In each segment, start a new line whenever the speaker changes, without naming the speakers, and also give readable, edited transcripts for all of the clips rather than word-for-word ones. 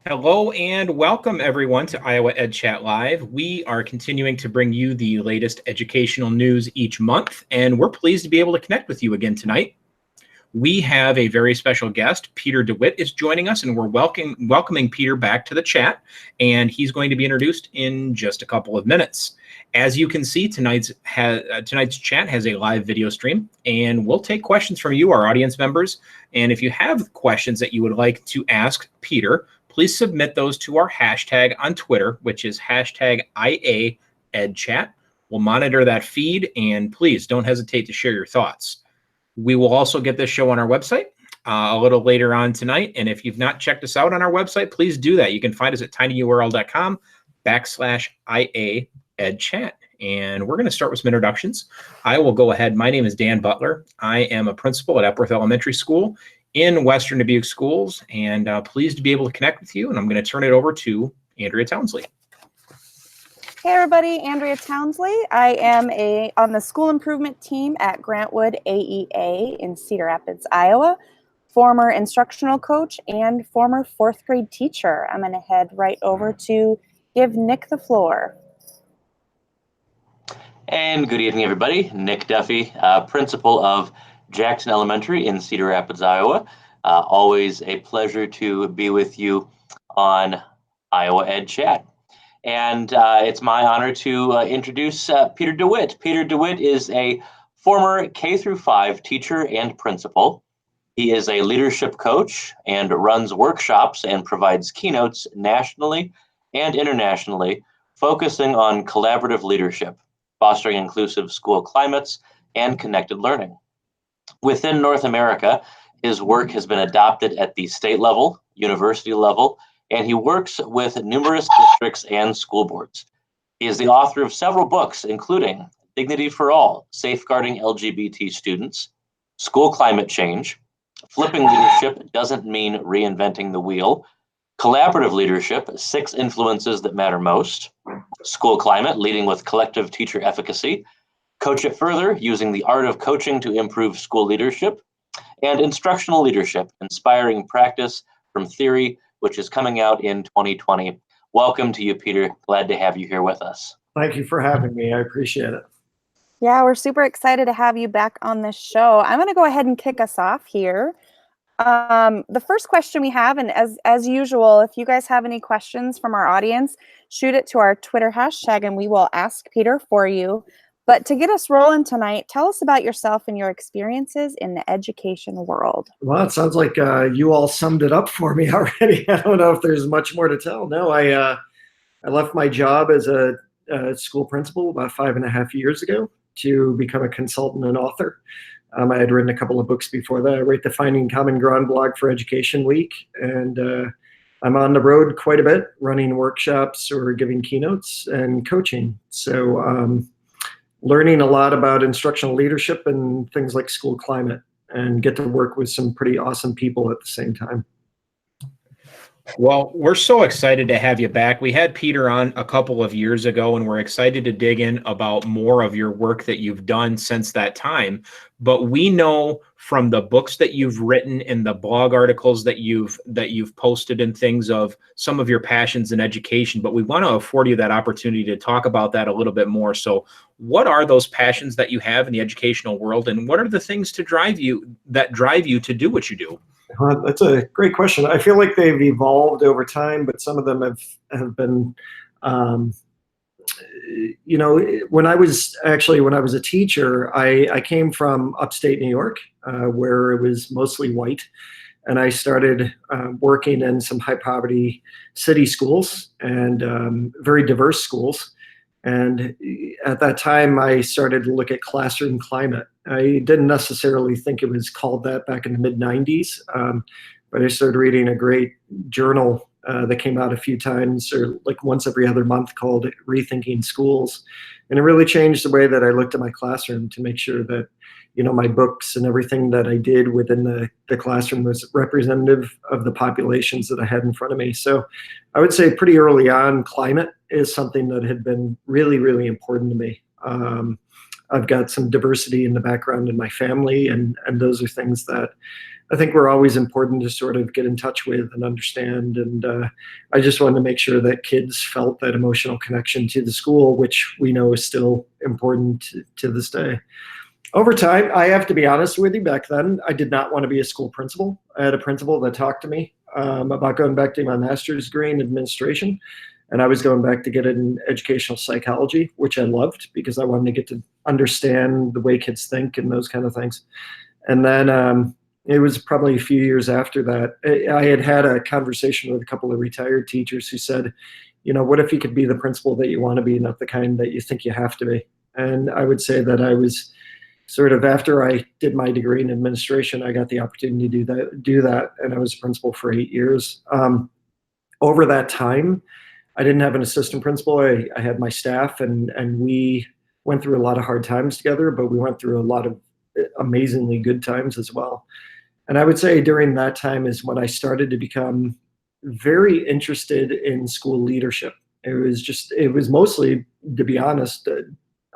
Hello and welcome everyone to IAedChat Live. We are continuing to bring you the latest educational news each month, and we're pleased to be able to connect with you again tonight. We have a very special guest. Peter Dewitt is joining us, and we're welcoming Peter back to the chat, and he's going to be introduced in just a couple of minutes. As you can see, tonight's chat has a live video stream, and we'll take questions from you, our audience members. And if you have questions that you would like to ask Peter, please submit those to our hashtag on Twitter, which is hashtag IAedChat. We'll monitor that feed, and please don't hesitate to share your thoughts. We will also get this show on our website a little later on tonight. And if you've not checked us out on our website, please do that. You can find us at tinyurl.com/IAedChat. And we're going to start with some introductions. I will go ahead. My name is Dan Butler. I am a principal at Epworth Elementary School in Western Dubuque Schools, and pleased to be able to connect with you. And I'm going to turn it over to Andrea Townsley.
Hey everybody, Andrea Townsley. I am on the school improvement team at Grantwood AEA in Cedar Rapids, Iowa, former instructional coach and former fourth grade teacher. I'm going to head right over to give Nick the floor.
And good evening, everybody. Nick Duffy, principal of Jackson Elementary in Cedar Rapids, Iowa. Always a pleasure to be with you on IAedChat. And it's my honor to introduce Peter Dewitt. Peter Dewitt is a former K-5 teacher and principal. He is a leadership coach and runs workshops and provides keynotes nationally and internationally, focusing on collaborative leadership, fostering inclusive school climates, and connected learning. Within North America, his work has been adopted at the state level, university level, and he works with numerous districts and school boards. He is the author of several books, including Dignity for All, Safeguarding LGBT Students, School Climate Change, Flipping Leadership Doesn't Mean Reinventing the Wheel, Collaborative Leadership, 6 Influences That Matter Most, School Climate, Leading with Collective Teacher Efficacy, Coach It Further, Using the Art of Coaching to Improve School Leadership, and Instructional Leadership, Inspiring Practice from Theory, which is coming out in 2020. Welcome to you, Peter. Glad to have you here with us.
Thank you for having me. I appreciate it.
Yeah, we're super excited to have you back on this show. I'm going to go ahead and kick us off here. The first question we have, and as usual, if you guys have any questions from our audience, shoot it to our Twitter hashtag and we will ask Peter for you. But to get us rolling tonight, tell us about yourself and your experiences in the education world.
Well, it sounds like you all summed it up for me already. I don't know if there's much more to tell. No, I left my job as a school principal about 5.5 years ago to become a consultant and author. I had written a couple of books before that. I write the Finding Common Ground blog for Education Week, and I'm on the road quite a bit, running workshops or giving keynotes and coaching. So learning a lot about instructional leadership and things like school climate, and get to work with some pretty awesome people at the same time.
Well, we're so excited to have you back. We had Peter on a couple of years ago, and we're excited to dig in about more of your work that you've done since that time. But we know from the books that you've written and the blog articles that you've posted and things of some of your passions in education, but we want to afford you that opportunity to talk about that a little bit more. So what are those passions that you have in the educational world, and what are the things that drive you to do what you do?
That's a great question. I feel like they've evolved over time, but some of them have been, when I was a teacher, I came from upstate New York, where it was mostly white, and I started working in some high poverty city schools and very diverse schools. And at that time, I started to look at classroom climate. I didn't necessarily think it was called that back in the mid-90s, but I started reading a great journal that came out a few times, or like once every other month, called Rethinking Schools. And it really changed the way that I looked at my classroom to make sure that, my books and everything that I did within the classroom was representative of the populations that I had in front of me. So I would say pretty early on, climate is something that had been really, really important to me. I've got some diversity in the background in my family, and those are things that I think were always important to sort of get in touch with and understand. And I just wanted to make sure that kids felt that emotional connection to the school, which we know is still important to this day. Over time, I have to be honest with you, back then, I did not want to be a school principal. I had a principal that talked to me about going back to my master's degree in administration. And I was going back to get it in educational psychology, which I loved because I wanted to get to understand the way kids think and those kind of things. And then it was probably a few years after that, I had a conversation with a couple of retired teachers who said, you know, what if you could be the principal that you want to be, not the kind that you think you have to be? And I would say that I was sort of, after I did my degree in administration, I got the opportunity to do that, and I was a principal for 8 years. Over that time, I didn't have an assistant principal. I had my staff, and we went through a lot of hard times together, but we went through a lot of amazingly good times as well. And I would say during that time is when I started to become very interested in school leadership. It was mostly, to be honest,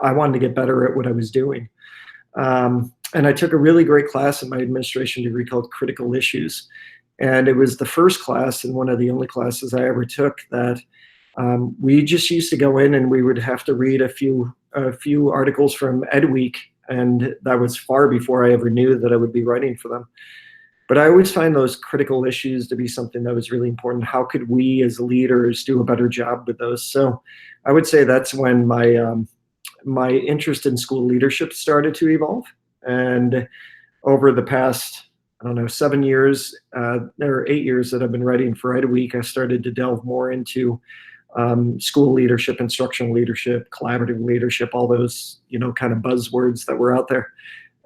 I wanted to get better at what I was doing. And I took a really great class in my administration degree called Critical Issues. And it was the first class and one of the only classes I ever took that we just used to go in and we would have to read a few articles from Ed Week. And that was far before I ever knew that I would be writing for them. But I always find those critical issues to be something that was really important. How could we as leaders do a better job with those? So I would say that's when my interest in school leadership started to evolve. And over the past, 7 years, or 8 years that I've been writing for Ed Week, I started to delve more into school leadership, instructional leadership, collaborative leadership, all those, kind of buzzwords that were out there.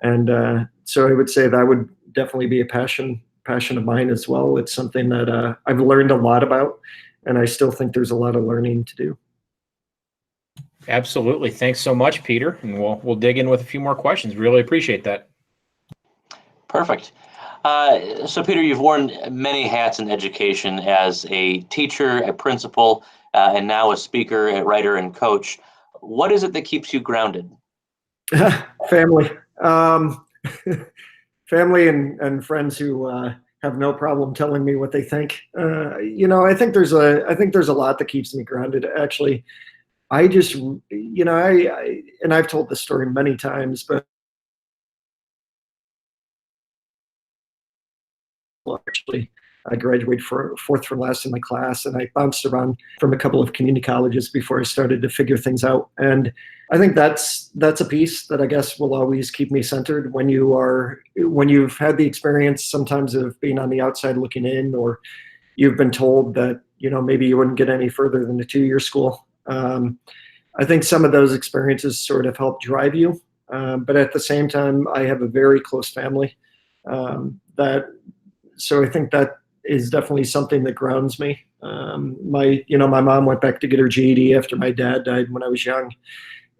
And so I would say that would definitely be a passion of mine as well. It's something that I've learned a lot about, and I still think there's a lot of learning to do.
Absolutely. Thanks so much, Peter. And we'll dig in with a few more questions. Really appreciate that.
Perfect. So Peter, you've worn many hats in education as a teacher, a principal, and now a speaker, a writer, and coach. What is it that keeps you grounded?
Family. Family and friends who have no problem telling me what they think. I think there's a lot that keeps me grounded. Actually, I just, and I've told this story many times, but actually, I graduated fourth from last in my class, and I bounced around from a couple of community colleges before I started to figure things out. And I think that's a piece that I guess will always keep me centered when you've had the experience sometimes of being on the outside looking in, or you've been told that, maybe you wouldn't get any further than a 2-year school. I think some of those experiences sort of help drive you. But at the same time, I have a very close family so I think that is definitely something that grounds me. My mom went back to get her GED after my dad died when I was young.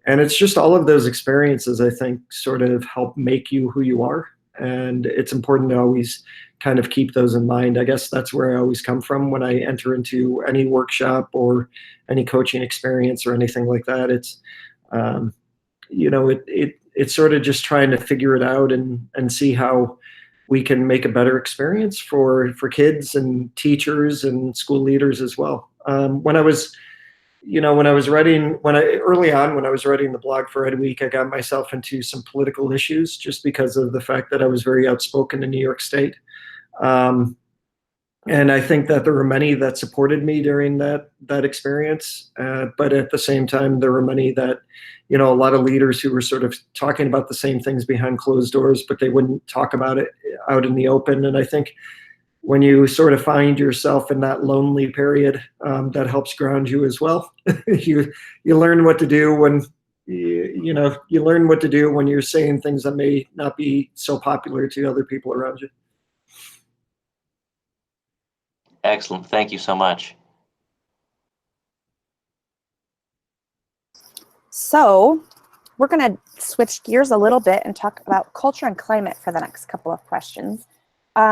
And it's just all of those experiences, I think, sort of help make you who you are. And it's important to always kind of keep those in mind. I guess that's where I always come from when I enter into any workshop or any coaching experience or anything like that. It's, it's sort of just trying to figure it out and see how we can make a better experience for kids and teachers and school leaders as well. When I was writing the blog for Ed Week, I got myself into some political issues just because of the fact that I was very outspoken in New York State. And I think that there were many that supported me during that experience. But at the same time, there were many that, a lot of leaders who were sort of talking about the same things behind closed doors, but they wouldn't talk about it out in the open. And I think when you sort of find yourself in that lonely period, that helps ground you as well. You learn what to do when you learn what to do when you're saying things that may not be so popular to other people around you.
Excellent. Thank you so much.
So we're going to switch gears a little bit and talk about culture and climate for the next couple of questions.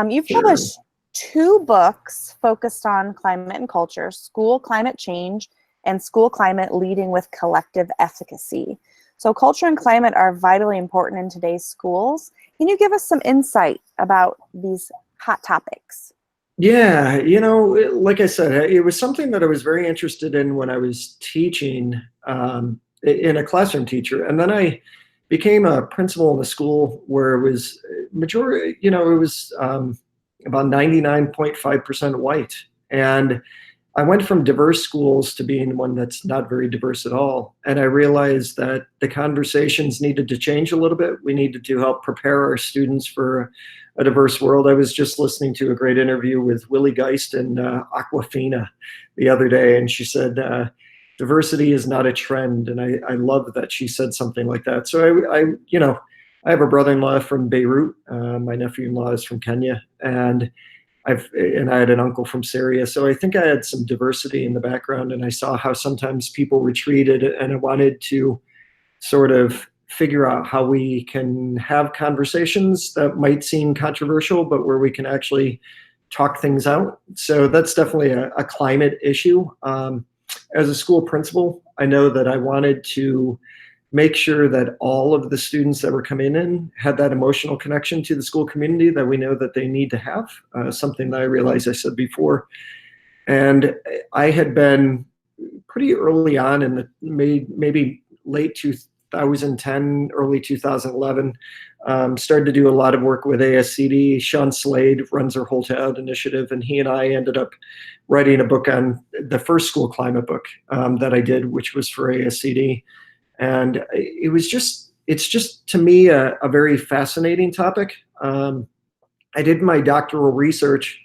You've published 2 books focused on climate and culture: School Climate Change and School Climate: Leading with Collective Efficacy. So culture and climate are vitally important in today's schools. Can you give us some insight about these hot topics?
Yeah, like I said, it was something that I was very interested in when I was teaching, in a classroom teacher. And then I became a principal in a school where it was majority, it was about 99.5% white. And I went from diverse schools to being one that's not very diverse at all. And I realized that the conversations needed to change a little bit. We needed to help prepare our students for a diverse world. I was just listening to a great interview with Willie Geist and Aquafina the other day, and she said, diversity is not a trend. And I love that she said something like that. So I have a brother-in-law from Beirut. My nephew-in-law is from Kenya, and I had an uncle from Syria. So I think I had some diversity in the background, and I saw how sometimes people retreated, and I wanted to sort of figure out how we can have conversations that might seem controversial, but where we can actually talk things out. So that's definitely a climate issue. As a school principal, I know that I wanted to make sure that all of the students that were coming in had that emotional connection to the school community that we know that they need to have, something that I realized I said before. And I had been pretty early on in the maybe late 2010, early 2011, started to do a lot of work with ASCD. Sean Slade runs our Hold Out initiative, and he and I ended up writing a book on the first school climate book that I did, which was for ASCD. And it's just to me a very fascinating topic. I did my doctoral research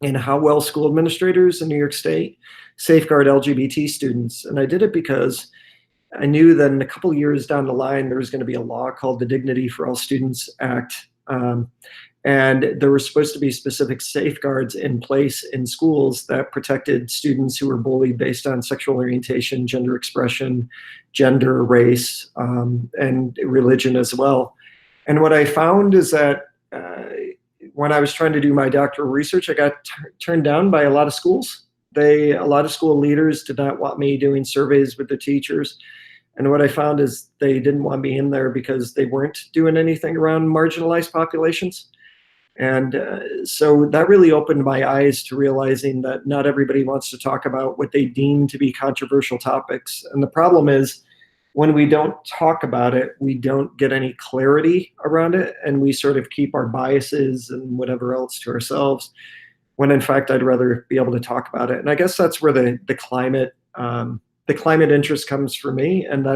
in how well school administrators in New York State safeguard LGBT students. And I did it because I knew that in a couple of years down the line, there was going to be a law called the Dignity for All Students Act. And there were supposed to be specific safeguards in place in schools that protected students who were bullied based on sexual orientation, gender expression, gender, race, and religion as well. And what I found is that when I was trying to do my doctoral research, I got turned down by a lot of schools. A lot of school leaders did not want me doing surveys with the teachers. And what I found is they didn't want me in there because they weren't doing anything around marginalized populations. And so that really opened my eyes to realizing that not everybody wants to talk about what they deem to be controversial topics. And the problem is when we don't talk about it, we don't get any clarity around it, and we sort of keep our biases and whatever else to ourselves, when in fact I'd rather be able to talk about it. And I guess that's where the climate interest comes for me. And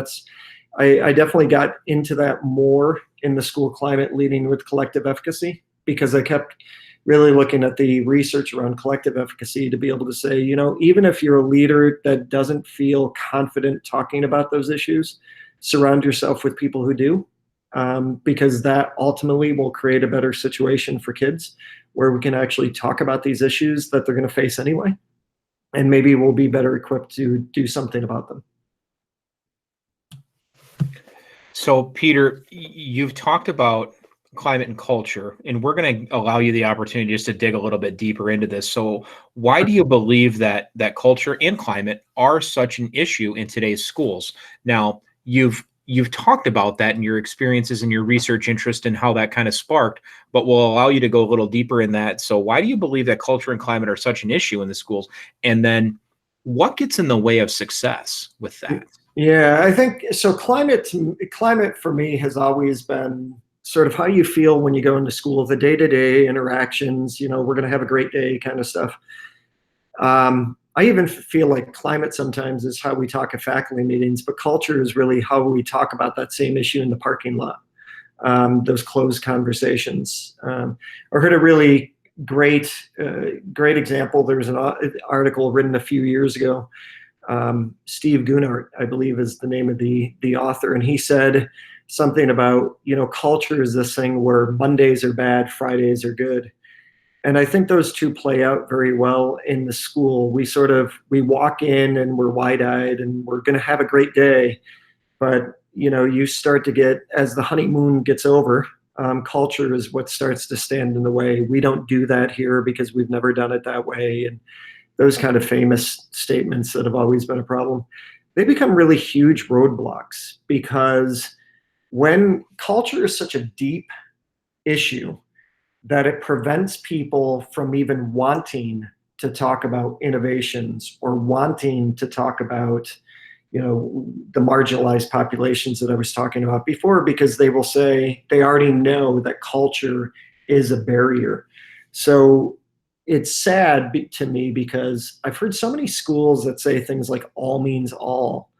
I definitely got into that more in the school climate leading with collective efficacy, because I kept really looking at the research around collective efficacy to be able to say, even if you're a leader that doesn't feel confident talking about those issues, surround yourself with people who do, because that ultimately will create a better situation for kids where we can actually talk about these issues that they're going to face anyway. And maybe we'll be better equipped to do something about them.
So, Peter, you've talked about climate and culture, and we're going to allow you the opportunity just to dig a little bit deeper into this. So why do you believe that culture and climate are such an issue in today's schools? Now, you've talked about that in your experiences and your research interest and how that kind of sparked, but we'll allow you to go a little deeper in that. So why do you believe that culture and climate are such an issue in the schools? And then what gets in the way of success with that?
Yeah, I think so. Climate for me has always been sort of how you feel when you go into school, the day-to-day interactions, we're going to have a great day kind of stuff. I even feel like climate sometimes is how we talk at faculty meetings, but culture is really how we talk about that same issue in the parking lot, those closed conversations. I heard a really great example. There was an article written a few years ago. Steve Gunart, I believe is the name of the author, and he said something about, culture is this thing where Mondays are bad, Fridays are good. And I think those two play out very well in the school. We walk in and we're wide-eyed and we're going to have a great day. But, you start to get, as the honeymoon gets over, culture is what starts to stand in the way. We don't do that here because we've never done it that way. And those kind of famous statements that have always been a problem. they become really huge roadblocks, because when culture is such a deep issue that it prevents people from even wanting to talk about innovations or wanting to talk about, the marginalized populations that I was talking about before, because they will say they already know that culture is a barrier. So it's sad to me, because I've heard so many schools that say things like all means all.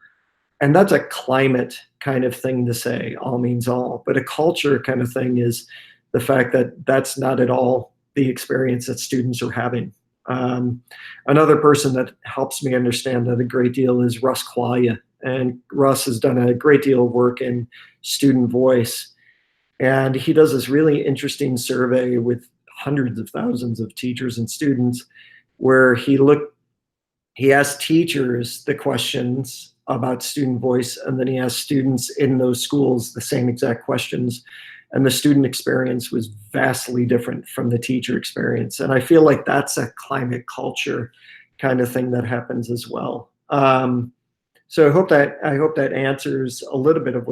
And that's a climate kind of thing to say, all means all. But a culture kind of thing is the fact that that's not at all the experience that students are having. Another person that helps me understand that a great deal is Russ Qualia. And Russ has done a great deal of work in student voice. And he does this really interesting survey with hundreds of thousands of teachers and students, where he asked teachers the questions about student voice, and then he asked students in those schools the same exact questions. And the student experience was vastly different from the teacher experience. And I feel like that's a climate culture kind of thing that happens as well. So I hope that answers a little bit of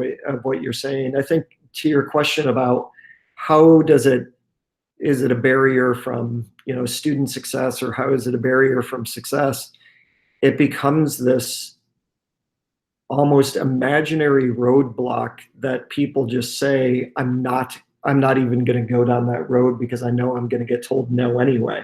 what you're saying. I think to your question about how is it a barrier from student success, or how is it a barrier from success? It becomes this almost imaginary roadblock that people just say, I'm not even going to go down that road because I know I'm going to get told no anyway.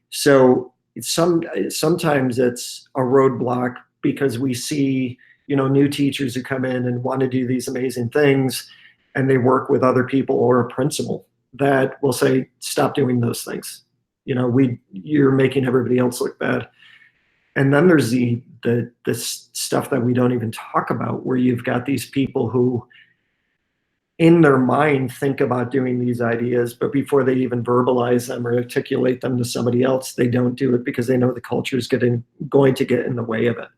So sometimes it's a roadblock because we see, new teachers who come in and want to do these amazing things, and they work with other people or a principal that will say, stop doing those things. You're making everybody else look bad. And then there's the stuff that we don't even talk about, where you've got these people who in their mind think about doing these ideas, but before they even verbalize them or articulate them to somebody else, they don't do it because they know the culture is going to get in the way of it.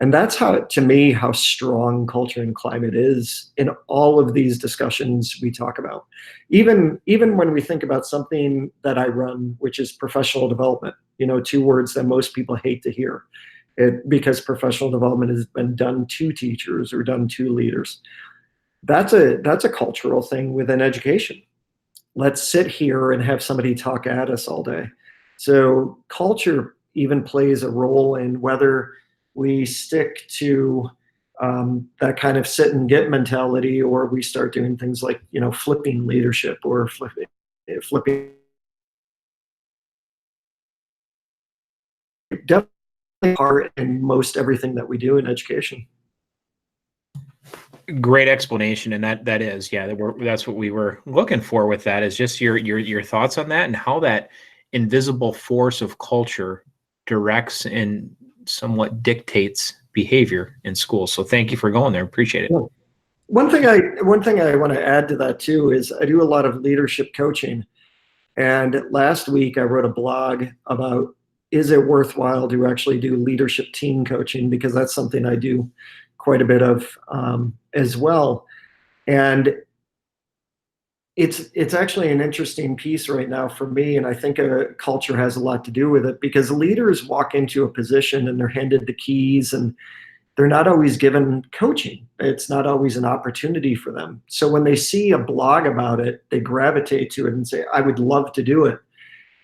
And that's to me, how strong culture and climate is in all of these discussions we talk about. Even when we think about something that I run, which is professional development, 2 words that most people hate to hear, because professional development has been done to teachers or done to leaders. That's a cultural thing within education. Let's sit here and have somebody talk at us all day. So culture even plays a role in whether we stick to that kind of sit and get mentality, or we start doing things like, flipping leadership or flipping. Definitely part in most everything that we do in education.
Great explanation, and that is, that's what we were looking for with that, is just your thoughts on that and how that invisible force of culture directs and somewhat dictates behavior in schools. So thank you for going there. Appreciate it.
Yeah. One thing I want to add to that too is I do a lot of leadership coaching, and last week I wrote a blog about, is it worthwhile to actually do leadership team coaching, because that's something I do quite a bit of as well. And it's actually an interesting piece right now for me, and I think culture has a lot to do with it, because leaders walk into a position and they're handed the keys, and they're not always given coaching. It's not always an opportunity for them. So when they see a blog about it, they gravitate to it and say, I would love to do it.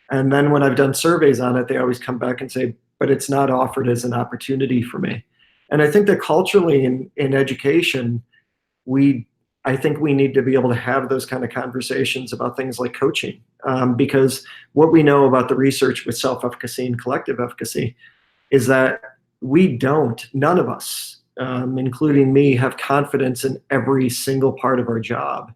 And then when I've done surveys on it, they always come back and say, but it's not offered as an opportunity for me. And I think that culturally in education, I think we need to be able to have those kind of conversations about things like coaching, because what we know about the research with self-efficacy and collective efficacy is that none of us, including me, have confidence in every single part of our job.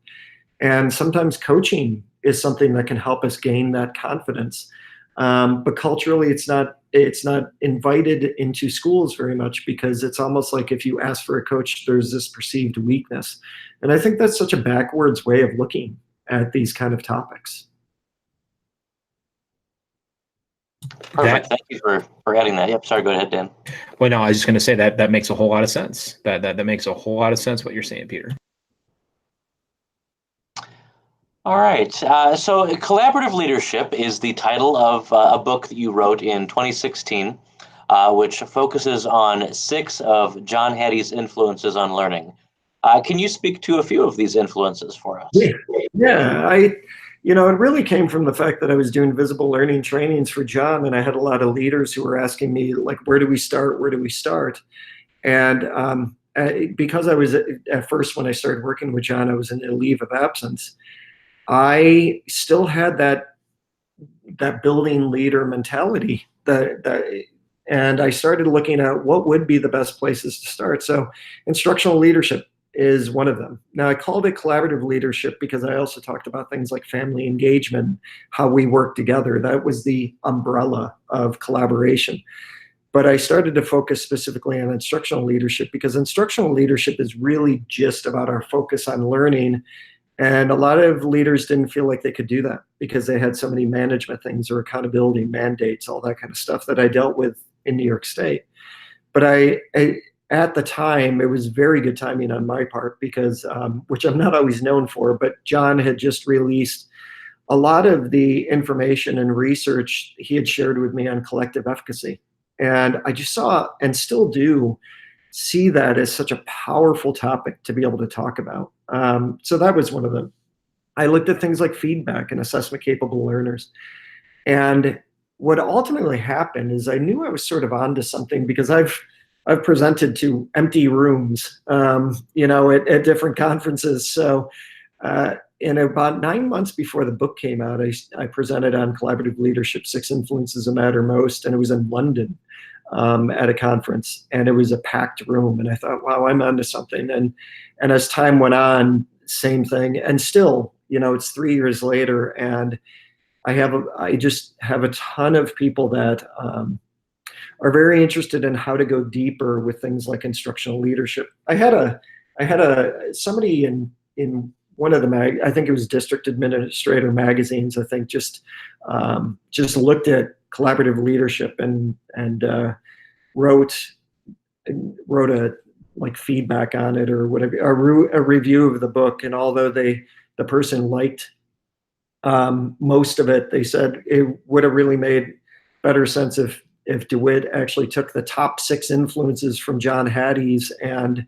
And sometimes coaching is something that can help us gain that confidence. But culturally, it's not invited into schools very much, because it's almost like if you ask for a coach, there's this perceived weakness. And I think that's such a backwards way of looking at these kind of topics.
Perfect. Thank you for adding that. Yep. Sorry, go ahead, Dan.
Well, no, I was just going to say that makes a whole lot of sense. That makes a whole lot of sense what you're saying, Peter.
All right. So Collaborative Leadership is the title of a book that you wrote in 2016. which focuses on 6 of John Hattie's influences on learning. Can you speak to a few of these influences for us?
Yeah, it really came from the fact that I was doing visible learning trainings for John, and I had a lot of leaders who were asking me, like, where do we start? Where do we start? And because I was at first, when I started working with John, I was in a leave of absence. I still had that building leader mentality, and I started looking at what would be the best places to start. So instructional leadership is one of them. Now, I called it collaborative leadership because I also talked about things like family engagement, how we work together. That was the umbrella of collaboration. But I started to focus specifically on instructional leadership because instructional leadership is really just about our focus on learning. And a lot of leaders didn't feel like they could do that because they had so many management things or accountability mandates, all that kind of stuff that I dealt with in New York State. But at the time, it was very good timing on my part because, which I'm not always known for, but John had just released a lot of the information and research he had shared with me on collective efficacy. And I just saw, and still do, see that as such a powerful topic to be able to talk about. So that was one of them. I looked at things like feedback and assessment capable learners. And what ultimately happened is I knew I was sort of onto something because I've presented to empty rooms, at different conferences. So in about 9 months before the book came out, I presented on collaborative leadership, 6 influences that matter most, and it was in London at a conference, and it was a packed room. And I thought, wow, I'm onto something. And as time went on, same thing. And still, it's 3 years later, and I just have a ton of people that are very interested in how to go deeper with things like instructional leadership. I had somebody in one of the I think it was District Administrator magazines, I think, just looked at collaborative leadership and wrote a like feedback on it or whatever, a review of the book. And although the person liked most of it, they said it would have really made better sense if Dewitt actually took the top 6 influences from John Hattie's and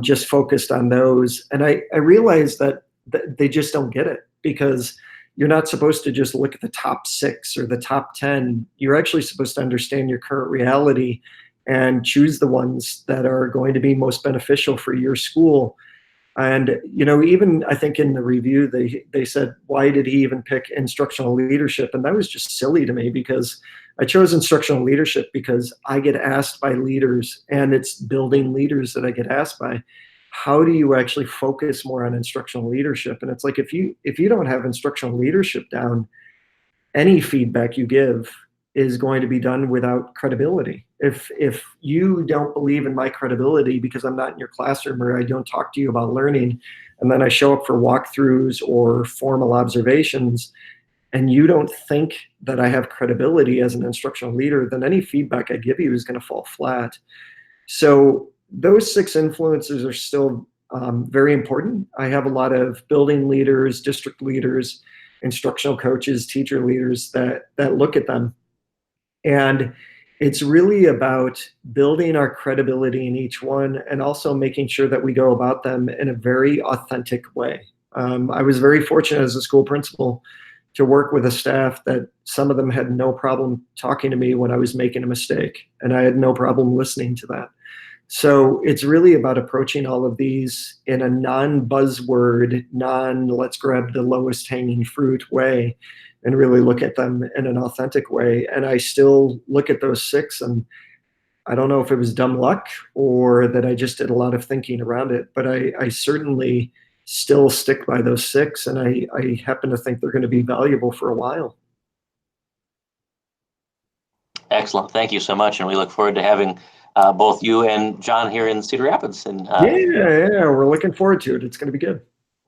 just focused on those. And I realized that they just don't get it, because you're not supposed to just look at the top 6 or the top 10. You're actually supposed to understand your current reality and choose the ones that are going to be most beneficial for your school. And, even I think in the review, they said, why did he even pick instructional leadership? And that was just silly to me, because I chose instructional leadership because I get asked by leaders, and it's building leaders that I get asked by, how do you actually focus more on instructional leadership? And it's like, if you don't have instructional leadership down, any feedback you give is going to be done without credibility. If you don't believe in my credibility because I'm not in your classroom or I don't talk to you about learning, and then I show up for walkthroughs or formal observations, and you don't think that I have credibility as an instructional leader, then any feedback I give you is going to fall flat. So those 6 influences are still very important. I have a lot of building leaders, district leaders, instructional coaches, teacher leaders that look at them. And it's really about building our credibility in each one, and also making sure that we go about them in a very authentic way. I was very fortunate as a school principal to work with a staff that some of them had no problem talking to me when I was making a mistake, and I had no problem listening to that. So it's really about approaching all of these in a non-buzzword, let's grab the lowest hanging fruit way, and really look at them in an authentic way. And I still look at those 6, and I don't know if it was dumb luck or that I just did a lot of thinking around it, but I certainly still stick by those 6, and I happen to think they're going to be valuable for a while.
Excellent. Thank you so much. And we look forward to having both you and John here in Cedar Rapids. And
yeah, we're looking forward to it. It's going to be good.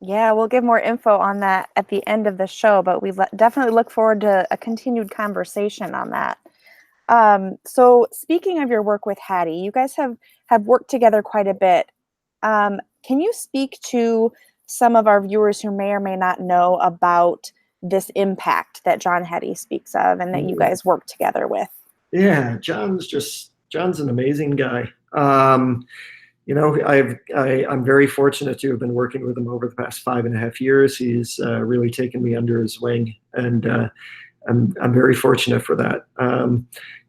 Yeah, we'll give more info on that at the end of the show, but we definitely look forward to a continued conversation on that. So speaking of your work with Hattie, you guys have worked together quite a bit. Can you speak to some of our viewers who may or may not know about this impact that John Hattie speaks of and that you guys work together with?
Yeah, John's an amazing guy. I'm very fortunate to have been working with him over the past 5.5 years. He's really taken me under his wing, and I'm very fortunate for that.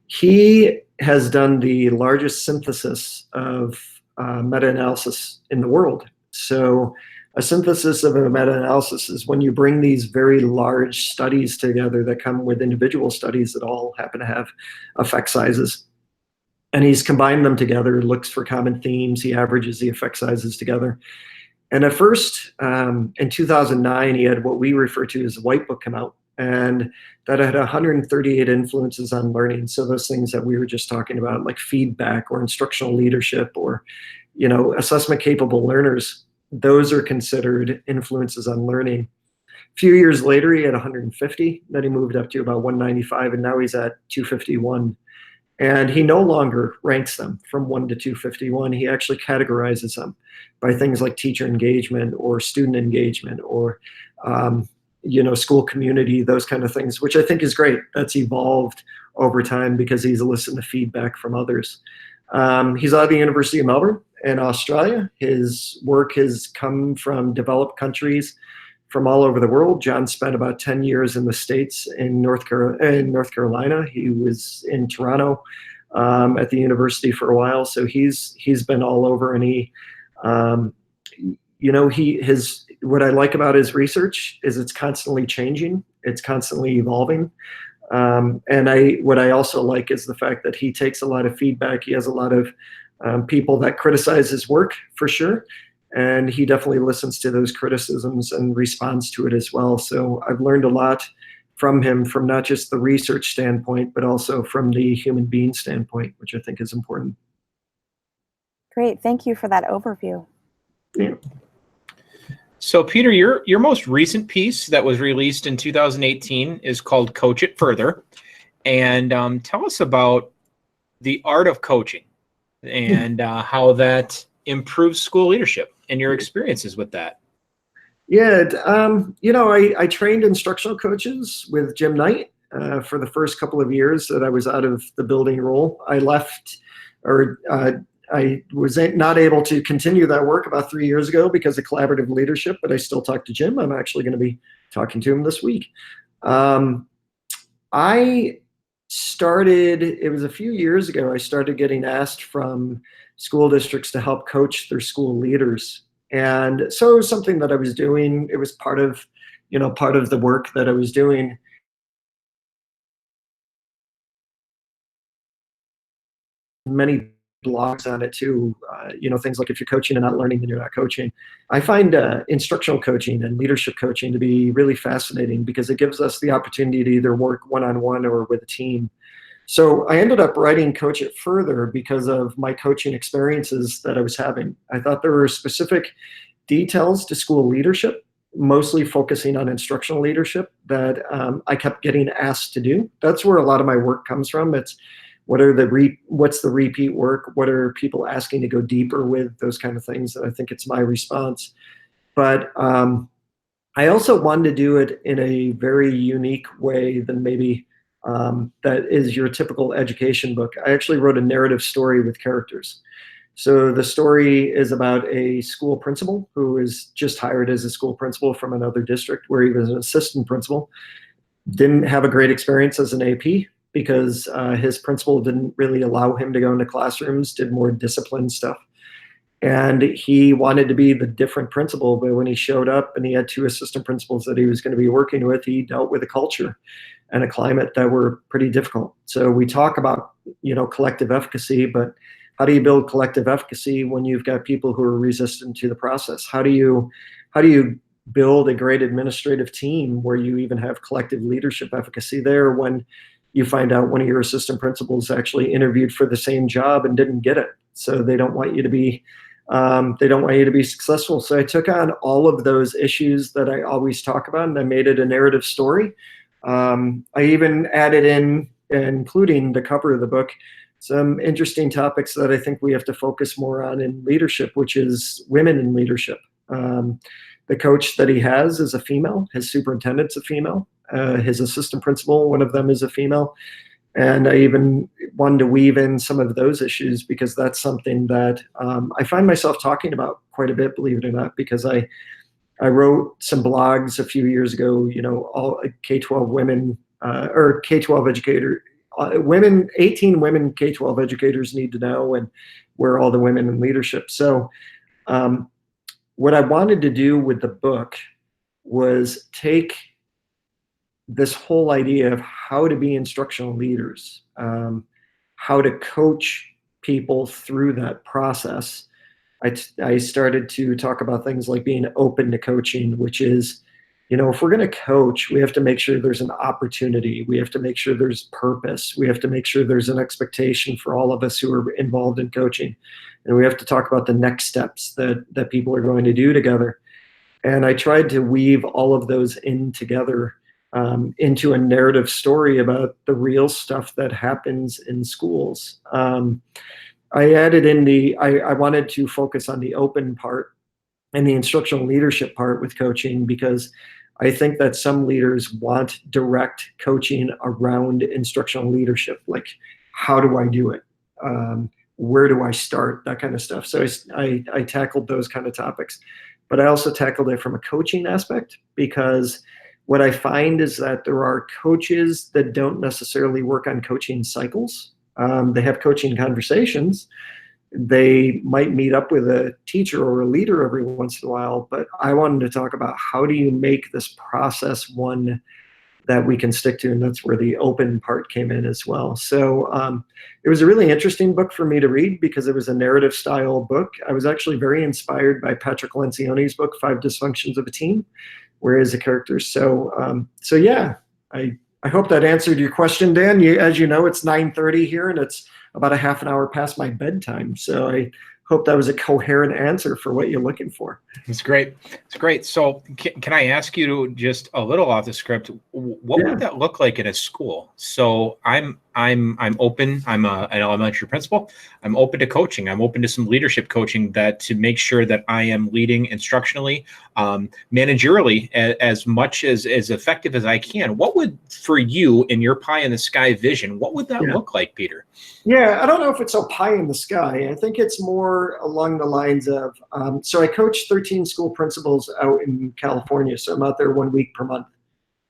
He has done the largest synthesis of meta-analysis in the world. So a synthesis of a meta-analysis is when you bring these very large studies together that come with individual studies that all happen to have effect sizes. And he's combined them together, looks for common themes, he averages the effect sizes together. And at first, in 2009, he had what we refer to as a white book come out, and that had 138 influences on learning. So those things that we were just talking about, like feedback or instructional leadership or, assessment capable learners, those are considered influences on learning. A few years later, he had 150, then he moved up to about 195, and now he's at 251. And he no longer ranks them from 1 to 251. He actually categorizes them by things like teacher engagement or student engagement or, school community, those kind of things, which I think is great. That's evolved over time because he's listened to feedback from others. He's out of the University of Melbourne in Australia. His work has come from developed countries from all over the world. John spent about 10 years in the States in North Carolina. He was in Toronto at the university for a while. So he's been all over, and what I like about his research is it's constantly changing. It's constantly evolving. What I also like is the fact that he takes a lot of feedback. He has a lot of people that criticize his work for sure. And he definitely listens to those criticisms and responds to it as well. So I've learned a lot from him, from not just the research standpoint, but also from the human being standpoint, which I think is important.
Great. Thank you for that overview.
Yeah.
So Peter, your most recent piece that was released in 2018 is called Coach It Further. And tell us about the art of coaching and how that improves school leadership and your experiences with that.
Yeah, I trained instructional coaches with Jim Knight for the first couple of years that I was out of the building role. I left, or I was not able to continue that work about 3 years ago because of collaborative leadership, but I still talk to Jim. I'm actually going to be talking to him this week. I started, it was a few years ago, I started getting asked from school districts to help coach their school leaders. And so it was something that I was doing. It was part of the work that I was doing. Many blogs on it too, things like if you're coaching and not learning, then you're not coaching. I find instructional coaching and leadership coaching to be really fascinating because it gives us the opportunity to either work one-on-one or with a team. So I ended up writing Coach It Further because of my coaching experiences that I was having. I thought there were specific details to school leadership, mostly focusing on instructional leadership, that I kept getting asked to do. That's where a lot of my work comes from. It's what's the repeat work? What are people asking to go deeper with? Those kind of things. And I think it's my response. But I also wanted to do it in a very unique way than maybe that is your typical education book. I actually wrote a narrative story with characters. So the story is about a school principal who is just hired as a school principal from another district where he was an assistant principal. Didn't have a great experience as an AP because his principal didn't really allow him to go into classrooms, did more discipline stuff. And he wanted to be the different principal, but when he showed up and he had 2 assistant principals that he was going to be working with, he dealt with a culture and a climate that were pretty difficult. So we talk about, collective efficacy, but how do you build collective efficacy when you've got people who are resistant to the process? How do you build a great administrative team where you even have collective leadership efficacy there when you find out one of your assistant principals actually interviewed for the same job and didn't get it? So they don't want you to be successful. So I took on all of those issues that I always talk about, and I made it a narrative story. I even added in, including the cover of the book, some interesting topics that I think we have to focus more on in leadership, which is women in leadership. The coach that he has is a female. His superintendent's a female. His assistant principal, one of them, is a female. And I even wanted to weave in some of those issues because that's something that I find myself talking about quite a bit, believe it or not, because I wrote some blogs a few years ago, all K-12 women or K-12 educator, 18 women K-12 educators need to know, and where all the women in leadership. So what I wanted to do with the book was take this whole idea of how to be instructional leaders, how to coach people through that process. I started to talk about things like being open to coaching, which is, if we're going to coach, we have to make sure there's an opportunity. We have to make sure there's purpose. We have to make sure there's an expectation for all of us who are involved in coaching. And we have to talk about the next steps that people are going to do together. And I tried to weave all of those in together into a narrative story about the real stuff that happens in schools. I added in I wanted to focus on the open part and the instructional leadership part with coaching, because I think that some leaders want direct coaching around instructional leadership. Like, how do I do it? Where do I start? That kind of stuff. So I tackled those kind of topics, but I also tackled it from a coaching aspect, because what I find is that there are coaches that don't necessarily work on coaching cycles. They have coaching conversations. They might meet up with a teacher or a leader every once in a while, but I wanted to talk about how do you make this process one that we can stick to, and that's where the open part came in as well. So it was a really interesting book for me to read because it was a narrative style book. I was actually very inspired by Patrick Lencioni's book, 5 Dysfunctions of a Team, where he's a character. So yeah, I hope that answered your question, Dan. As you know, it's 9:30 here, and it's about a half an hour past my bedtime. So I hope that was a coherent answer for what you're looking for.
It's great. It's great. So can I ask you to just a little off the script? What would that look like in a school? So I'm open. I'm an elementary principal. I'm open to coaching. I'm open to some leadership coaching to make sure that I am leading instructionally, managerially, as much as effective as I can. What would, for you in your pie in the sky vision, what would that look like, Peter?
Yeah, I don't know if it's a pie in the sky. I think it's more along the lines of, so I coach 13 school principals out in California. So I'm out there 1 week per month.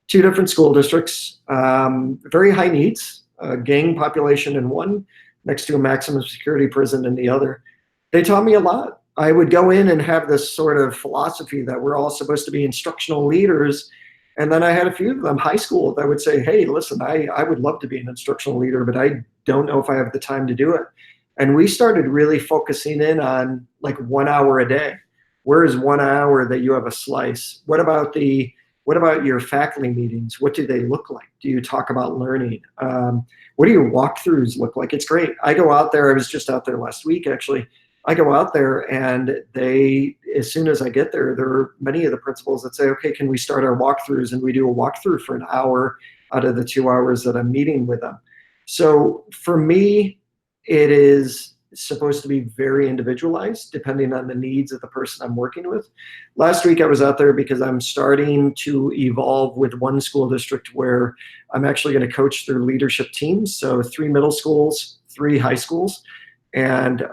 2 different school districts, very high needs, gang population in one, next to a maximum security prison in the other. They taught me a lot. I would go in and have this sort of philosophy that we're all supposed to be instructional leaders. And then I had a few of them, high school, that would say, hey, listen, I would love to be an instructional leader, but I don't know if I have the time to do it. And we started really focusing in on like 1 hour a day. Where is 1 hour that you have a slice? What about your faculty meetings? What do they look like? Do you talk about learning? What do your walkthroughs look like? It's great. I go out there. I was just out there last week, actually. I go out there and as soon as I get there, there are many of the principals that say, okay, can we start our walkthroughs? And we do a walkthrough for an hour out of the 2 hours that I'm meeting with them. So for me, it is supposed to be very individualized depending on the needs of the person I'm working with. Last week I was out there because I'm starting to evolve with one school district where I'm actually going to coach their leadership teams. So 3 middle schools, 3 high schools, and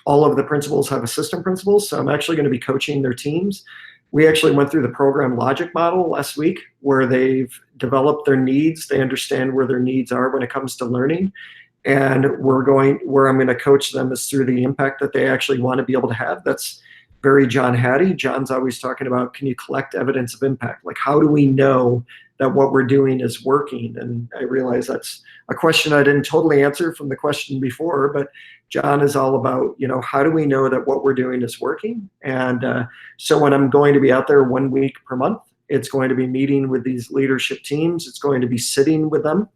all of the principals have assistant principals. So I'm actually going to be coaching their teams. We actually went through the program logic model last week where they've developed their needs. They understand where their needs are when it comes to learning. And where I'm going to coach them is through the impact that they actually want to be able to have. That's very John Hattie. John's always talking about, can you collect evidence of impact? Like, how do we know that what we're doing is working? And I realize that's a question I didn't totally answer from the question before, but John is all about, how do we know that what we're doing is working? And so when I'm going to be out there 1 week per month, it's going to be meeting with these leadership teams. It's going to be sitting with them.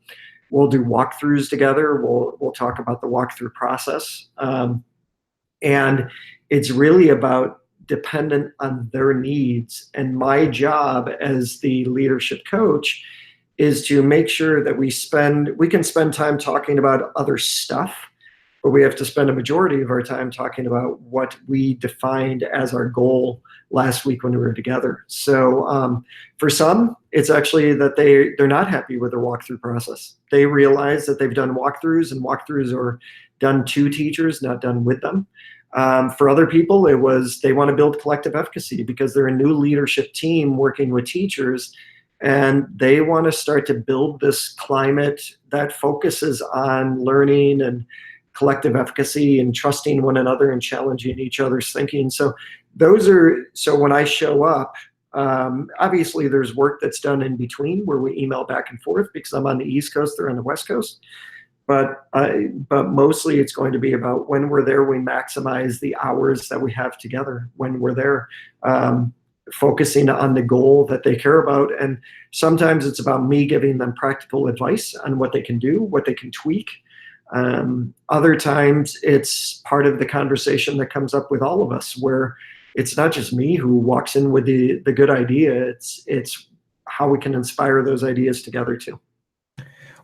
We'll do walkthroughs together. We'll talk about the walkthrough process. And it's really about dependent on their needs. And my job as the leadership coach is to make sure that we can spend time talking about other stuff, but we have to spend a majority of our time talking about what we defined as our goal last week when we were together. So for some, it's actually that they're not happy with their walkthrough process. They realize that they've done walkthroughs, and walkthroughs are done to teachers, not done with them. For other people, it was they want to build collective efficacy because they're a new leadership team working with teachers, and they want to start to build this climate that focuses on learning and collective efficacy and trusting one another and challenging each other's thinking. So when I show up, obviously there's work that's done in between where we email back and forth because I'm on the East Coast, they're on the West Coast. But mostly it's going to be about when we're there, we maximize the hours that we have together when we're there, focusing on the goal that they care about. And sometimes it's about me giving them practical advice on what they can do, what they can tweak. Other times it's part of the conversation that comes up with all of us, where it's not just me who walks in with the good idea. It's how we can inspire those ideas together too.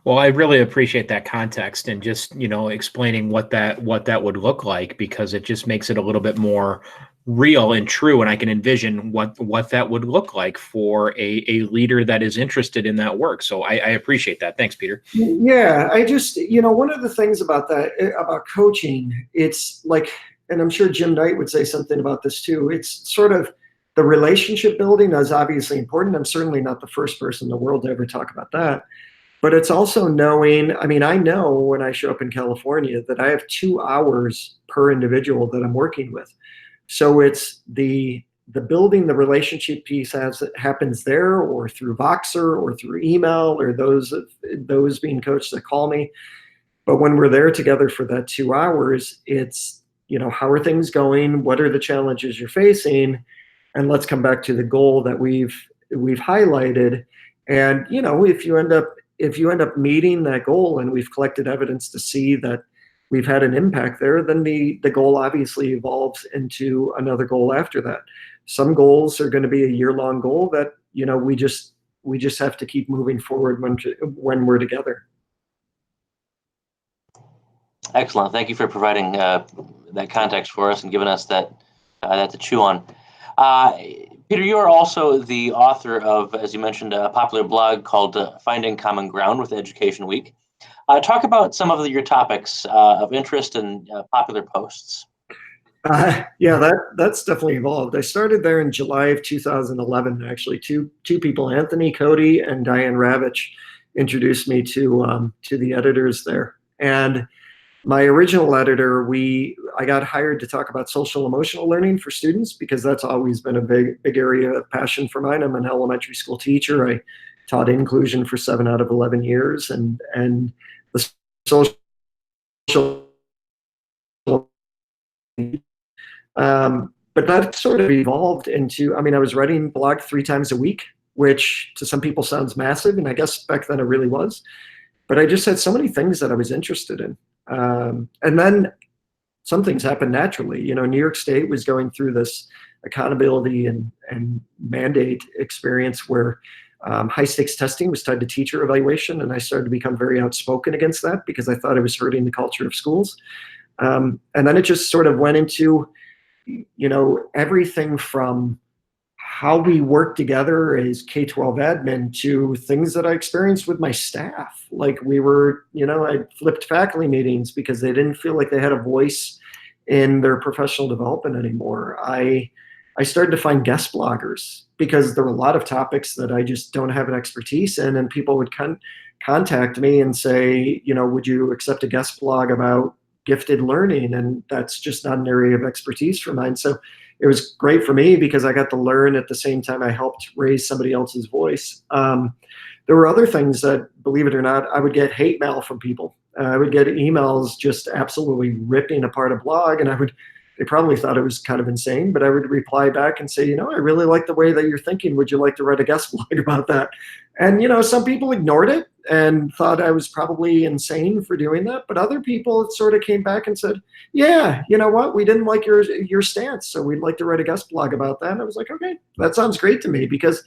Well, I really appreciate that context and just, explaining what that would look like, because it just makes it a little bit more real and true. And I can envision what that would look like for a leader that is interested in that work. So I appreciate that. Thanks, Peter.
Yeah, I just, one of the things about that, about coaching, it's like, and I'm sure Jim Knight would say something about this too. It's sort of the relationship building is obviously important. I'm certainly not the first person in the world to ever talk about that. But it's also knowing, I know when I show up in California that I have 2 hours per individual that I'm working with. So it's the building the relationship piece as it happens there, or through Voxer, or through email, or those being coached that call me. But when we're there together for that 2 hours, it's, how are things going? What are the challenges you're facing? And let's come back to the goal that we've highlighted. And, if you end up meeting that goal and we've collected evidence to see that we've had an impact there, then the goal obviously evolves into another goal after that. Some goals are going to be a year-long goal that, we just have to keep moving forward when we're together.
Excellent. Thank you for providing that context for us and giving us that to chew on. Peter, you are also the author of, as you mentioned, a popular blog called Finding Common Ground with Education Week. Talk about some of your topics of interest and popular posts.
Yeah, that's definitely evolved. I started there in July of 2011. Actually, two people, Anthony Cody and Diane Ravitch, introduced me to the editors there. And my original editor, I got hired to talk about social emotional learning for students because that's always been a big area of passion for mine. I'm an elementary school teacher. I taught inclusion for 7 out of 11 years, and the social. But that sort of evolved into, I was writing blog 3 times a week, which to some people sounds massive, and I guess back then it really was. But I just had so many things that I was interested in. And then some things happened naturally. New York State was going through this accountability and mandate experience where high stakes testing was tied to teacher evaluation. And I started to become very outspoken against that because I thought it was hurting the culture of schools. And then it just sort of went into, everything from how we work together as K-12 admin to things that I experienced with my staff. Like I flipped faculty meetings because they didn't feel like they had a voice in their professional development anymore. I started to find guest bloggers because there were a lot of topics that I just don't have an expertise in, and people would contact me and say, would you accept a guest blog about gifted learning? And that's just not an area of expertise for mine. So it was great for me because I got to learn at the same time I helped raise somebody else's voice. There were other things that, believe it or not, I would get hate mail from people. I would get emails just absolutely ripping apart a blog, and they probably thought it was kind of insane, but I would reply back and say, I really like the way that you're thinking. Would you like to write a guest blog about that? And, some people ignored it and thought I was probably insane for doing that. But other people sort of came back and said, yeah, you know what? We didn't like your stance, so we'd like to write a guest blog about that. And I was like, okay, that sounds great to me, because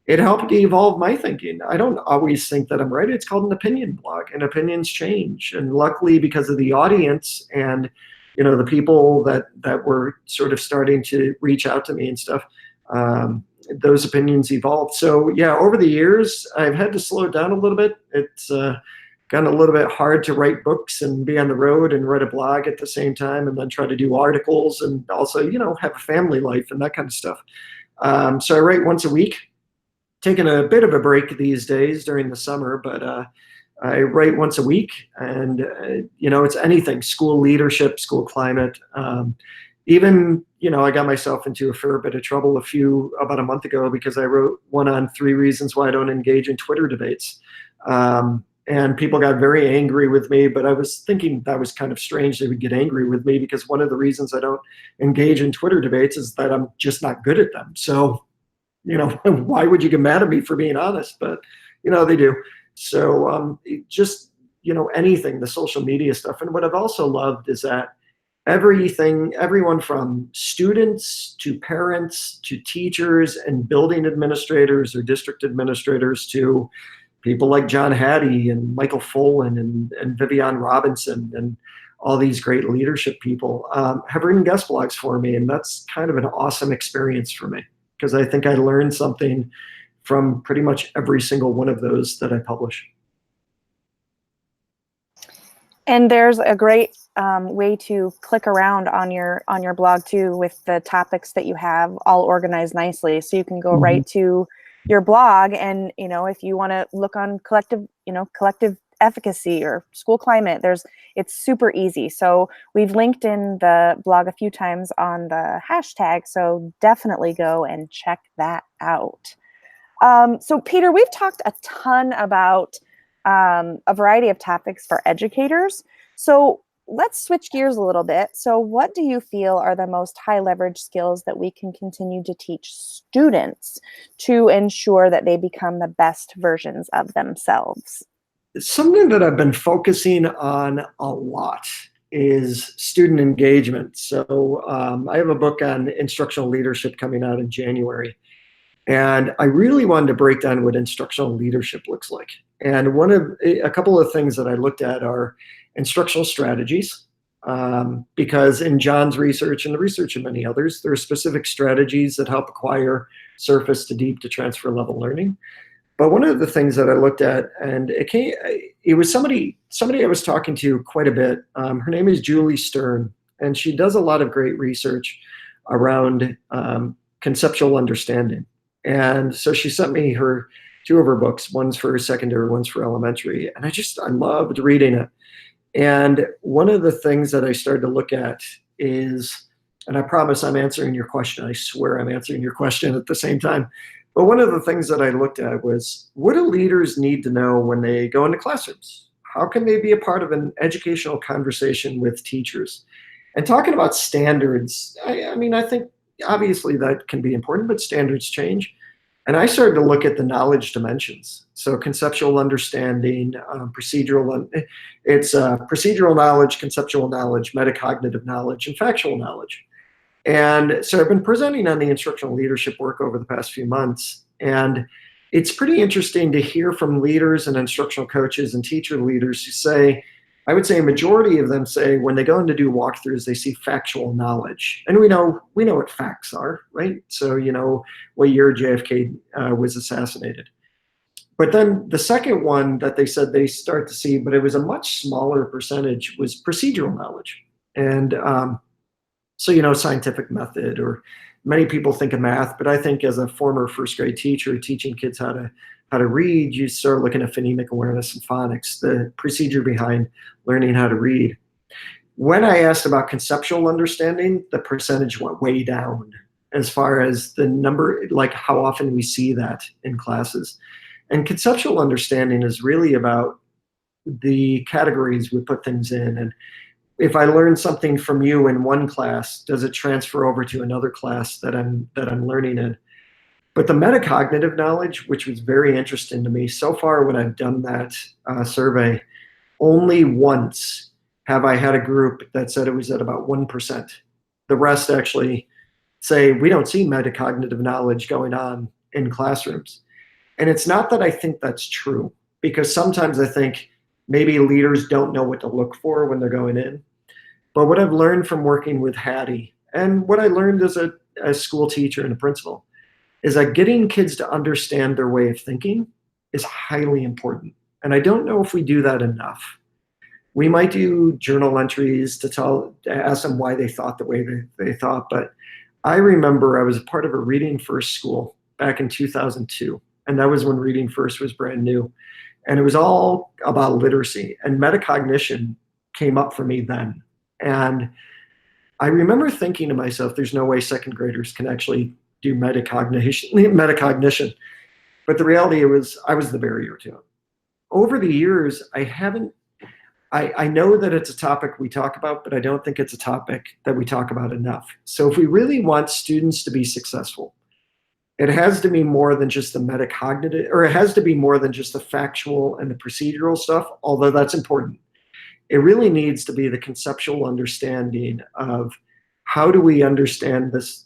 it helped evolve my thinking. I don't always think that I'm right. It's called an opinion blog, and opinions change. And luckily, because of the audience and the people that were sort of starting to reach out to me and stuff, those opinions evolved. So yeah, over the years, I've had to slow it down a little bit. It's gotten a little bit hard to write books and be on the road and write a blog at the same time, and then try to do articles and also have a family life and that kind of stuff. So I write once a week. Taking a bit of a break these days during the summer, but I write once a week, and it's anything: school leadership, school climate. Even I got myself into a fair bit of trouble about a month ago because I wrote one on 3 reasons why I don't engage in Twitter debates, and people got very angry with me. But I was thinking that was kind of strange they would get angry with me, because one of the reasons I don't engage in Twitter debates is that I'm just not good at them. So why would you get mad at me for being honest? But, they do. So just, anything, the social media stuff. And what I've also loved is that everyone from students to parents to teachers and building administrators or district administrators to people like John Hattie and Michael Folan and Vivian Robinson and all these great leadership people have written guest blogs for me. And that's kind of an awesome experience for me, because I think I learned something from pretty much every single one of those that I publish.
And there's a great way to click around on your blog too, with the topics that you have all organized nicely. So you can go right to your blog, and if you want to look on collective efficacy or school climate, it's super easy. So we've linked in the blog a few times on the hashtag, so definitely go and check that out. So Peter, we've talked a ton about a variety of topics for educators. So let's switch gears a little bit. So what do you feel are the most high leverage skills that we can continue to teach students to ensure that they become the best versions of themselves?
Something that I've been focusing on a lot is student engagement. So I have a book on instructional leadership coming out in January. And I really wanted to break down what instructional leadership looks like. And a couple of things that I looked at are instructional strategies, because in John's research and the research of many others, there are specific strategies that help acquire surface to deep to transfer level learning. But one of the things that I looked at, and it was somebody I was talking to quite a bit. Her name is Julie Stern, and she does a lot of great research around conceptual understanding. And so she sent me 2 of her books. One's for secondary, one's for elementary. And I loved reading it. And one of the things that I started to look at is, and I promise I'm answering your question. I swear I'm answering your question at the same time. But one of the things that I looked at was, what do leaders need to know when they go into classrooms? How can they be a part of an educational conversation with teachers? And talking about standards, I think obviously that can be important, but standards change. And I started to look at the knowledge dimensions. So conceptual understanding, procedural knowledge, conceptual knowledge, metacognitive knowledge, and factual knowledge. And so I've been presenting on the instructional leadership work over the past few months. And it's pretty interesting to hear from leaders and instructional coaches and teacher leaders who say, I would say a majority of them say when they go in to do walkthroughs, they see factual knowledge. And we know what facts are, right? So, what year JFK was assassinated. But then the second one that they said they start to see, but it was a much smaller percentage, was procedural knowledge. And so, scientific method, or many people think of math, but I think as a former first grade teacher teaching kids how to read, you start looking at phonemic awareness and phonics, the procedure behind learning how to read. When I asked about conceptual understanding, the percentage went way down as far as the number, like how often we see that in classes. And conceptual understanding is really about the categories we put things in. And if I learn something from you in one class, does it transfer over to another class that I'm learning in? But the metacognitive knowledge, which was very interesting to me, so far when I've done that survey, only once have I had a group that said it was at about 1%. The rest actually say we don't see metacognitive knowledge going on in classrooms. And it's not that I think that's true, because sometimes I think maybe leaders don't know what to look for when they're going in. But what I've learned from working with Hattie, and what I learned as a school teacher and a principal, is that getting kids to understand their way of thinking is highly important. And I don't know if we do that enough. We might do journal entries to ask them why they thought the way they thought. But I remember I was a part of a Reading First school back in 2002. And that was when Reading First was brand new. And it was all about literacy. And metacognition came up for me then. And I remember thinking to myself, there's no way second graders can actually do metacognition. But the reality was, I was the barrier to it. Over the years, I know that it's a topic we talk about, but I don't think it's a topic that we talk about enough. So if we really want students to be successful, it has to be more than just the metacognitive, or it has to be more than just the factual and the procedural stuff, although that's important. It really needs to be the conceptual understanding of how do we understand this,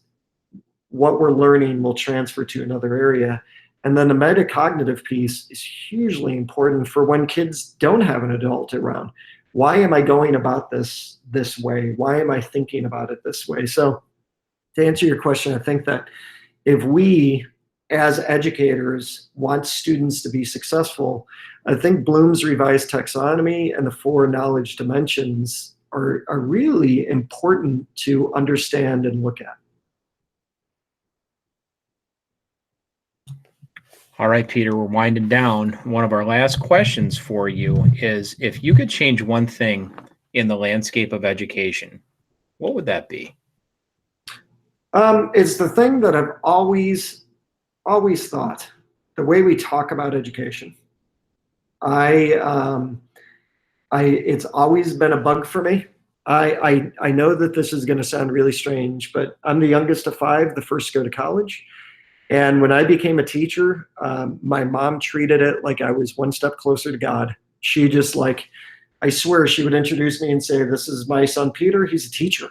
what we're learning will transfer to another area. And then the metacognitive piece is hugely important for when kids don't have an adult around. Why am I going about this way? Why am I thinking about it this way? So to answer your question, I think that if we, as educators, want students to be successful, I think Bloom's revised taxonomy and the 4 knowledge dimensions are really important to understand and look at.
All right, Peter, we're winding down. One of our last questions for you is, if you could change one thing in the landscape of education, what would that be?
It's the thing that I've always thought, the way we talk about education. It's always been a bug for me. I know that this is going to sound really strange, but I'm the youngest of 5, the first to go to college. And when I became a teacher, my mom treated it like I was one step closer to God. She just I swear she would introduce me and say, "This is my son, Peter. He's a teacher."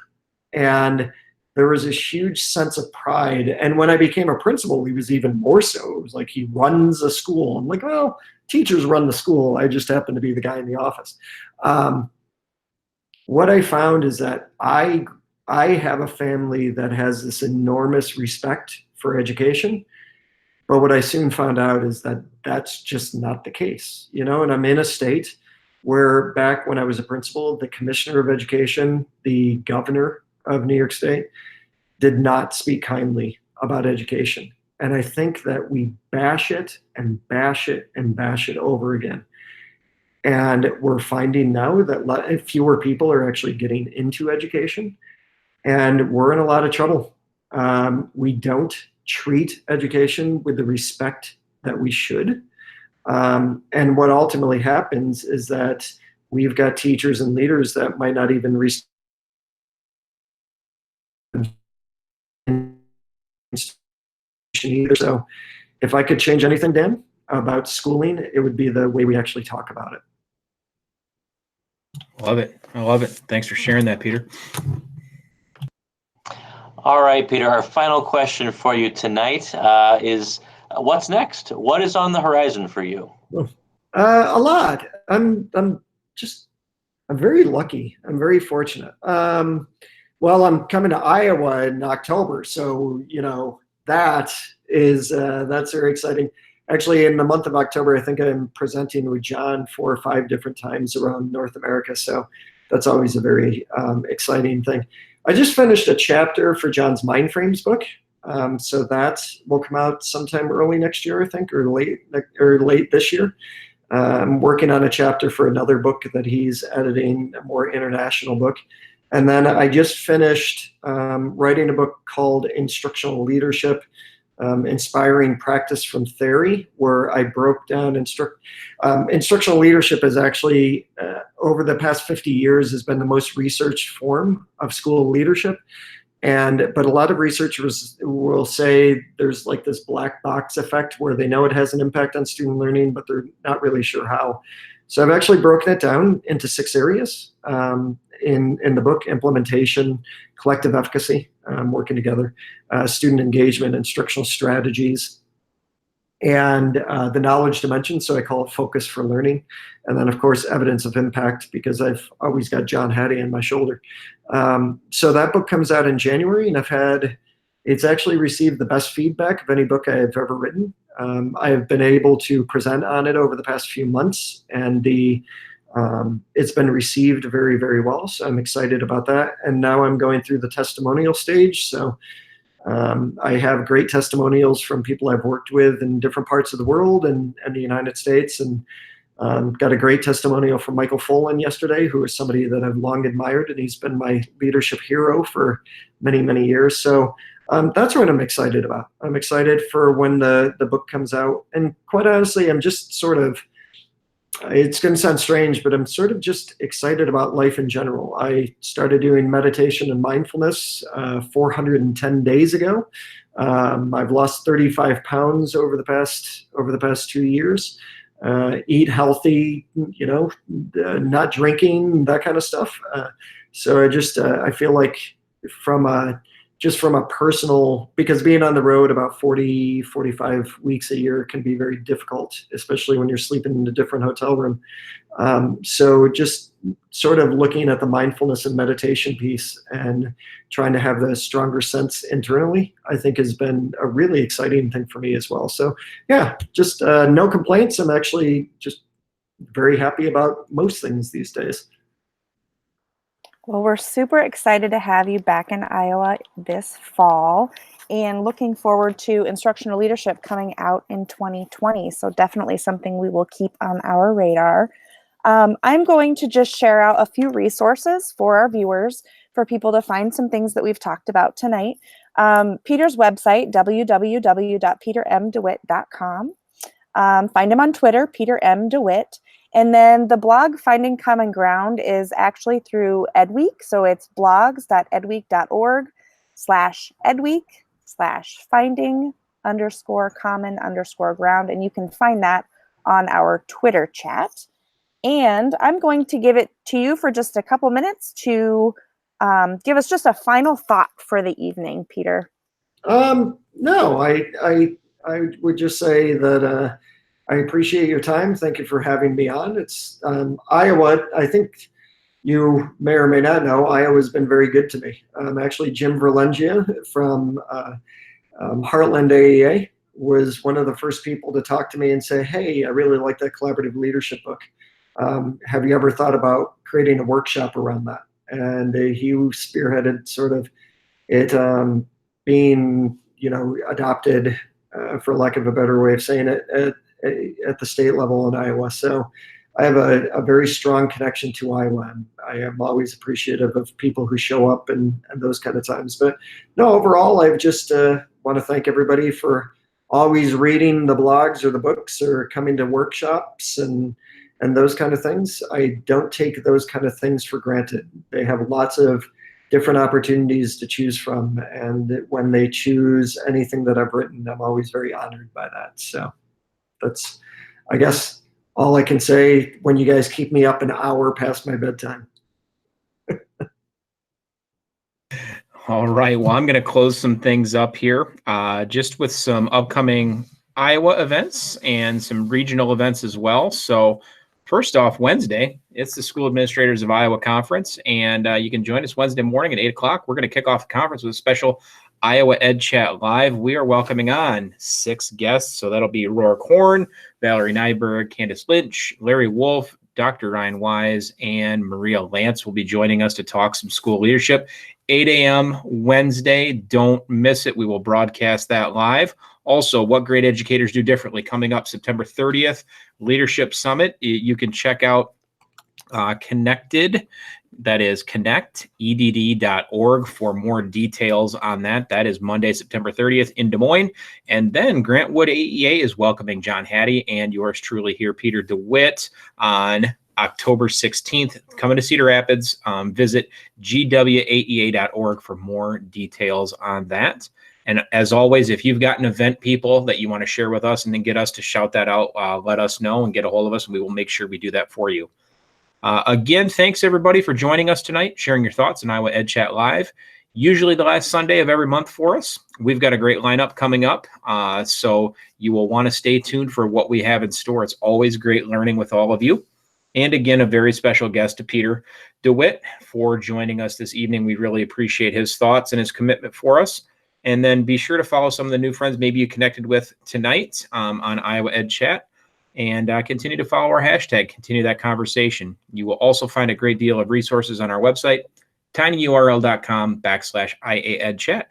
And there was this huge sense of pride. And when I became a principal, he was even more so. It was like, he runs a school. I'm like, well, teachers run the school. I just happen to be the guy in the office. What I found is that I have a family that has this enormous respect for education. But what I soon found out is that that's just not the case, and I'm in a state where back when I was a principal, the commissioner of education, the governor of New York State, did not speak kindly about education. And I think that we bash it and bash it and bash it over again. And we're finding now that fewer people are actually getting into education, and we're in a lot of trouble. We don't treat education with the respect that we should. And what ultimately happens is that we've got teachers and leaders that might not even respect either. So if I could change anything, Dan, about schooling, it would be the way we actually talk about it.
Love it. I love it. Thanks for sharing that, Peter.
All right, Peter, our final question for you tonight is, what's next? What is on the horizon for you?
A lot. I'm very lucky. I'm very fortunate. Well, I'm coming to Iowa in October, so that's very exciting. Actually, in the month of October, I think I'm presenting with John 4 or 5 different times around North America, so that's always a very exciting thing. I just finished a chapter for John's Mind Frames book, so that will come out sometime early next year, I think, or late this year. I'm working on a chapter for another book that he's editing, a more international book. And then I just finished writing a book called Instructional Leadership, Inspiring Practice from Theory, where I broke down instructional leadership is actually, over the past 50 years, has been the most researched form of school leadership. But a lot of researchers will say there's like this black box effect where they know it has an impact on student learning, but they're not really sure how. So I've actually broken it down into 6 areas in the book: implementation, collective efficacy, working together, student engagement, instructional strategies, and the knowledge dimension, so I call it focus for learning. And then, of course, evidence of impact, because I've always got John Hattie on my shoulder. So that book comes out in January, and it's actually received the best feedback of any book I have ever written. I have been able to present on it over the past few months, and it's been received very, very well. So I'm excited about that. And now I'm going through the testimonial stage. So I have great testimonials from people I've worked with in different parts of the world and the United States. And got a great testimonial from Michael Folan yesterday, who is somebody that I've long admired, and he's been my leadership hero for many, many years. So that's what I'm excited about. I'm excited for when the book comes out. And quite honestly, I'm just sort of, it's going to sound strange, but I'm sort of just excited about life in general. I started doing meditation and mindfulness 410 days ago. I've lost 35 pounds over the past 2 years. Eat healthy, not drinking, that kind of stuff. So I feel like from a personal, because being on the road about 40, 45 weeks a year can be very difficult, especially when you're sleeping in a different hotel room. So just sort of looking at the mindfulness and meditation piece and trying to have the stronger sense internally, I think has been a really exciting thing for me as well. So yeah, just no complaints. I'm actually just very happy about most things these days.
Well, we're super excited to have you back in Iowa this fall and looking forward to instructional leadership coming out in 2020. So definitely something we will keep on our radar. I'm going to just share out a few resources for our viewers for people to find some things that we've talked about tonight. Peter's website, www.petermdewitt.com. Find him on Twitter, Peter M. Dewitt. And then the blog Finding Common Ground is actually through EdWeek. So it's blogs.edweek.org/EdWeek/finding_common_ground. And you can find that on our Twitter chat. And I'm going to give it to you for just a couple minutes to give us just a final thought for the evening, Peter.
No, I would just say that I appreciate your time. Thank you for having me on. It's Iowa. I think you may or may not know, Iowa's been very good to me. Actually, Jim Verlengia from Heartland AEA was one of the first people to talk to me and say, hey, I really like that collaborative leadership book. Have you ever thought about creating a workshop around that? And he spearheaded sort of it being, adopted, for lack of a better way of saying it, at the state level in Iowa. So I have a very strong connection to Iowa. I am always appreciative of people who show up and those kind of times. But no, overall, I just want to thank everybody for always reading the blogs or the books or coming to workshops and those kind of things. I don't take those kind of things for granted. They have lots of different opportunities to choose from. And when they choose anything that I've written, I'm always very honored by that. So that's, I guess, all I can say when you guys keep me up an hour past my bedtime.
All right. Well, I'm going to close some things up here just with some upcoming Iowa events and some regional events as well. So first off, Wednesday, it's the School Administrators of Iowa Conference, and you can join us Wednesday morning at 8 o'clock. We're going to kick off the conference with a special Iowa EdChat Live. We are welcoming on 6 guests, so that'll be Rourke Horn, Valerie Nyberg, Candace Lynch, Larry Wolf, Dr. Ryan Wise, and Maria Lance will be joining us to talk some school leadership. 8 a.m. Wednesday. Don't miss it. We will broadcast that live. Also, what great educators do differently coming up September 30th, Leadership Summit. You can check out Connected, that is connectedd.org for more details on that. That is Monday, September 30th in Des Moines. And then Grantwood AEA is welcoming John Hattie and yours truly here, Peter DeWitt, on October 16th. Coming to Cedar Rapids. Visit gwaea.org for more details on that. And as always, if you've got an event, people, that you want to share with us and then get us to shout that out, let us know and get a hold of us, and we will make sure we do that for you. Again, thanks everybody for joining us tonight, sharing your thoughts on Iowa EdChat Live. usually the last Sunday of every month for us. We've got a great lineup coming up, so you will want to stay tuned for what we have in store. It's always great learning with all of you. And again, a very special guest to Peter Dewitt for joining us this evening. We really appreciate his thoughts and his commitment for us. And then be sure to follow some of the new friends maybe you connected with tonight on IAedChat, and continue to follow our hashtag, continue that conversation. You will also find a great deal of resources on our website, tinyurl.com/IAedChat.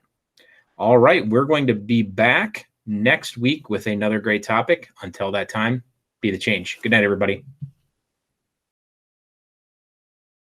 All right, we're going to be back next week with another great topic. Until that time, be the change. Good night, everybody.